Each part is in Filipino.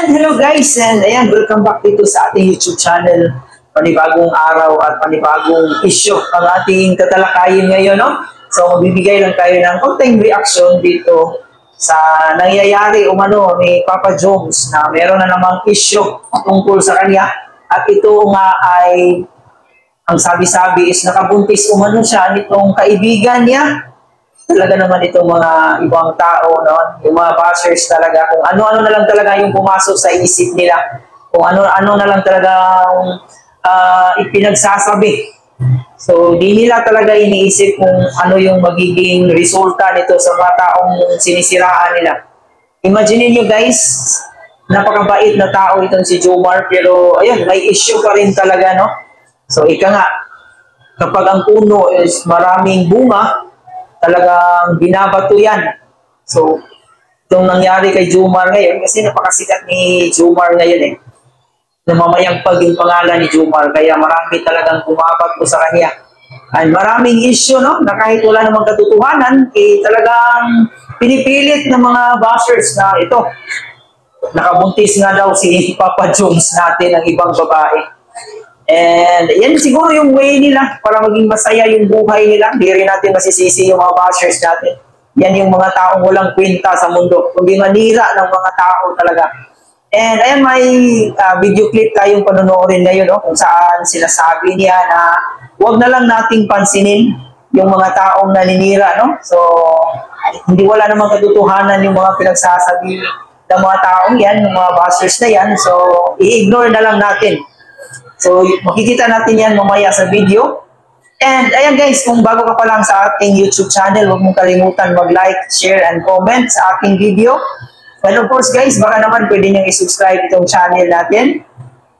And hello guys, and ayan, welcome back dito sa ating YouTube channel. Panibagong araw at panibagong issue ang ating tatalakayin ngayon, no? So, magbibigay lang tayo ng konting reaction dito sa nangyayari umano ni Papa Jones na meron na namang issue tungkol sa kanya. At ito nga ay, ang sabi-sabi is nakabuntis umano siya nitong kaibigan niya. Talaga naman itong mga ibang tao, no? Yung mga bashers talaga, kung ano-ano na lang talaga yung pumasok sa isip nila, kung ano-ano na lang talaga ipinagsasabi. So, di nila talaga iniisip kung ano yung magiging resulta nito sa mga taong sinisiraan nila. Imagine niyo guys, napakabait na tao itong si Jomar, pero ayun, may issue pa rin talaga, no? So, ika nga, kapag ang puno is maraming bunga, talagang binabato yan. So, itong nangyari kay Jomar ngayon, kasi napakasikat ni Jomar ngayon eh. Namamayagpag yung pangalan ni Jomar, kaya marami talagang bumabato sa kanya. And maraming issue, no? Na kahit wala namang katotohanan, eh talagang pinipilit ng mga bashers na ito. Nakabuntis nga daw si Papa Jones natin ng ibang babae. And yan siguro yung way nila para maging masaya yung buhay nila. Hindi rin natin masisisi yung mga bashers natin. Yan yung mga taong walang kwenta sa mundo, kundi manira ng mga tao talaga. And ayan, may video clip tayong panonoorin ngayon, no? Kung saan sinasabi niya na huwag na lang nating pansinin yung mga taong naninira, no? So, hindi wala namang katotohanan yung mga pinagsasabi ng mga taong yan, yung mga bashers na yan. So, i-ignore na lang natin. So, makikita natin yan mamaya sa video. And ayan guys, kung bago ka pa lang sa ating YouTube channel, huwag mong kalimutan mag-like, share, and comment sa ating video. And of course guys, baka naman pwede niyong i-subscribe itong channel natin.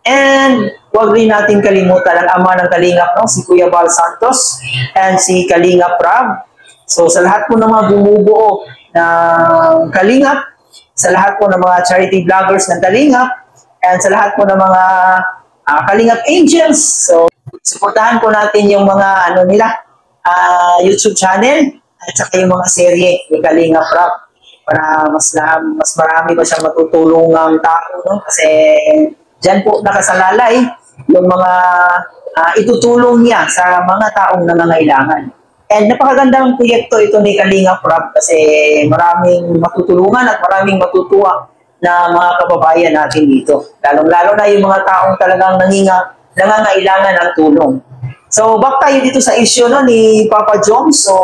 And huwag rin natin kalimutan ang ama ng Kalingap, no? Si Kuya Bal Santos and si Kalingap Rab. So sa lahat po ng mga bumubuo ng Kalingap, sa lahat po ng mga charity vloggers ng Kalingap, and sa lahat po ng mga Kalingap Angels. So, supportahan po natin yung mga nila, YouTube channel at saka yung mga serye ni Kalingap Rab para mas marami pa siyang matutulungang tao, no? Kasi dyan po nakasalalay yung mga itutulong niya sa mga taong nangangailangan. And napakagandang proyekto ito ni Kalingap Rab kasi maraming matutulungan at maraming matutuwa na mga kababayan natin dito. Lalong-lalo na yung mga taong talagang nangangailangan ng tulong. So, back tayo dito sa issue, no, ni Papa Jones. So,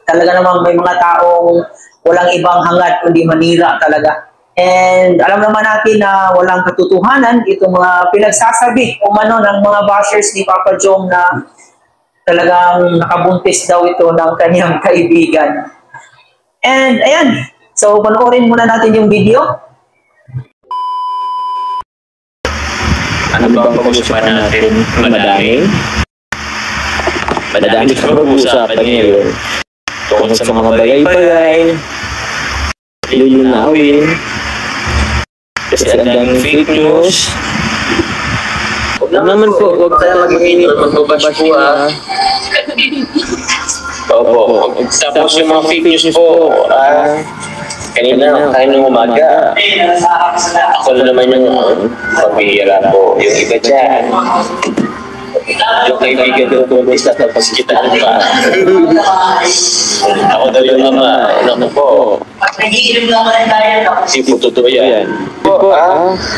talaga namang may mga taong walang ibang hangad kundi manira talaga. And alam naman natin na walang katotohanan itong mga pinagsasabi umano ng mga bashers ni Papa Jones na talagang nakabuntis daw ito ng kanyang kaibigan. And ayan, so, panoorin muna natin yung video. Ano ba ang pag-usapan natin? Madami? Madami sa pag-usapan ngayon. Tungkol sa mga bagay-bagay, lulunawin, kasi ang daming fake news. Huwag naman po, huwag tayo mag-init, magbabash po Opo, tapos yung mga fake news po, kanina, kain ng umaga, ako na naman yung pamihira po, yung iba dyan. Yung kaibigan ko kung isa tapos kita pa. Ako daw yung ama, ano po. Nag-iinom naman tayo. Hindi po totoo yan.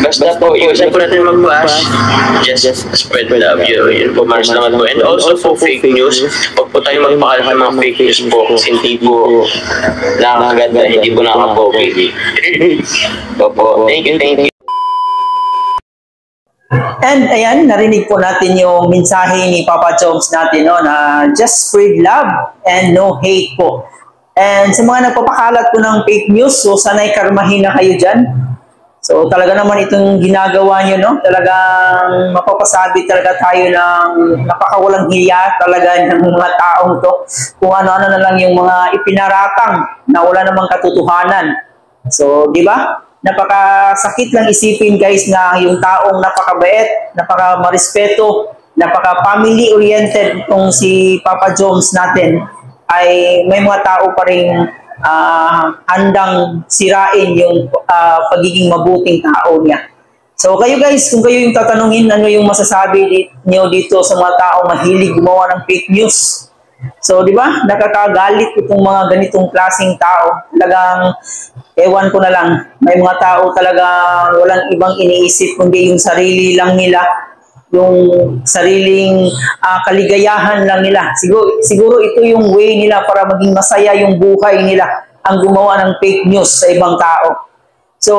Basta po, iwasan po natin mag-bash. Just spread love. Yun po, Mars naman po. And also po, fake news. Huwag po tayo magpakalat ng mga fake news po. Kasi hindi po nakakaganda, hindi po nakakapogi. Opo, thank you. And ayan, narinig po natin yung mensahe ni Papa Jones natin, no, na just spread love and no hate po. And sa mga nagpapakalat po ng fake news, so sana'y karmahin na kayo dyan. So talaga naman itong ginagawa nyo, no, talagang mapapasabi talaga tayo ng napakawalang hiya talaga ng mga taong to. Kung ano-ano na lang yung mga ipinaratang na wala namang katotohanan. So, di ba? Napakasakit lang isipin guys na yung taong napakabait, napaka-marespeto, napaka-family-oriented itong si Papa Jones natin ay may mga tao pa rin handang sirain yung pagiging mabuting tao niya. So kayo guys, kung kayo yung tatanungin, ano yung masasabi niyo dito sa mga tao mahilig gumawa ng fake news? So, di ba? Nakakagalit itong mga ganitong klaseng tao. Talagang, ewan ko na lang, may mga tao talagang walang ibang iniisip kundi yung sarili lang nila, yung sariling kaligayahan lang nila. Siguro ito yung way nila para maging masaya yung buhay nila, ang gumawa ng fake news sa ibang tao. So,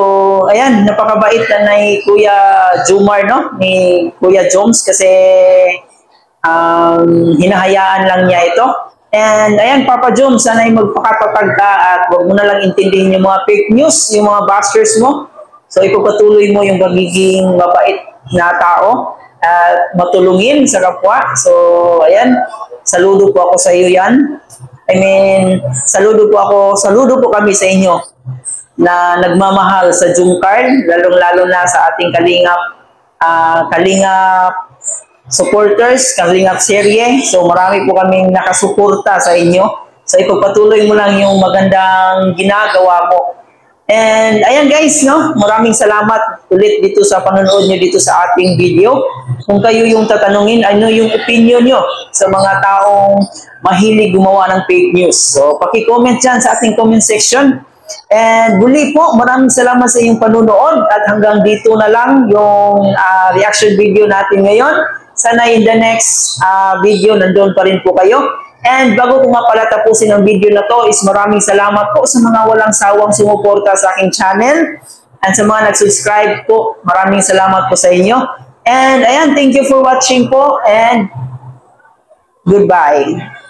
ayan, napakabait na ni Kuya Jomar, no? Ni Kuya Joms kasi hinahayaan lang niya ito. And ayan, Papa Joms, sana'y magpakatatag ka at huwag mo na lang intindihin yung mga fake news, yung mga bashers mo. So, ipagpatuloy mo yung pagiging mabait na tao at matulungin sa kapwa. So, ayan, saludo po ako sa iyo yan. Saludo po kami sa inyo na nagmamahal sa Jumcard, lalong-lalo na sa ating Kalingap supporters, Kalingap serye. So marami po kaming nakasuporta sa inyo. So ipagpatuloy mo lang yung magandang ginagawa mo. And ayan guys, no? Maraming salamat ulit dito sa panonood nyo dito sa ating video. Kung kayo yung tatanungin, ano yung opinion nyo sa mga taong mahilig gumawa ng fake news? So paki-comment dyan sa ating comment section. And muli po, maraming salamat sa iyong panunood at hanggang dito na lang yung reaction video natin ngayon. Sana in the next video, nandun pa rin po kayo. And bago ko nga pala tapusin ang video na to is maraming salamat po sa mga walang sawang sumuporta sa aking channel. And sa mga nag-subscribe po, maraming salamat po sa inyo. And ayan, thank you for watching po and goodbye.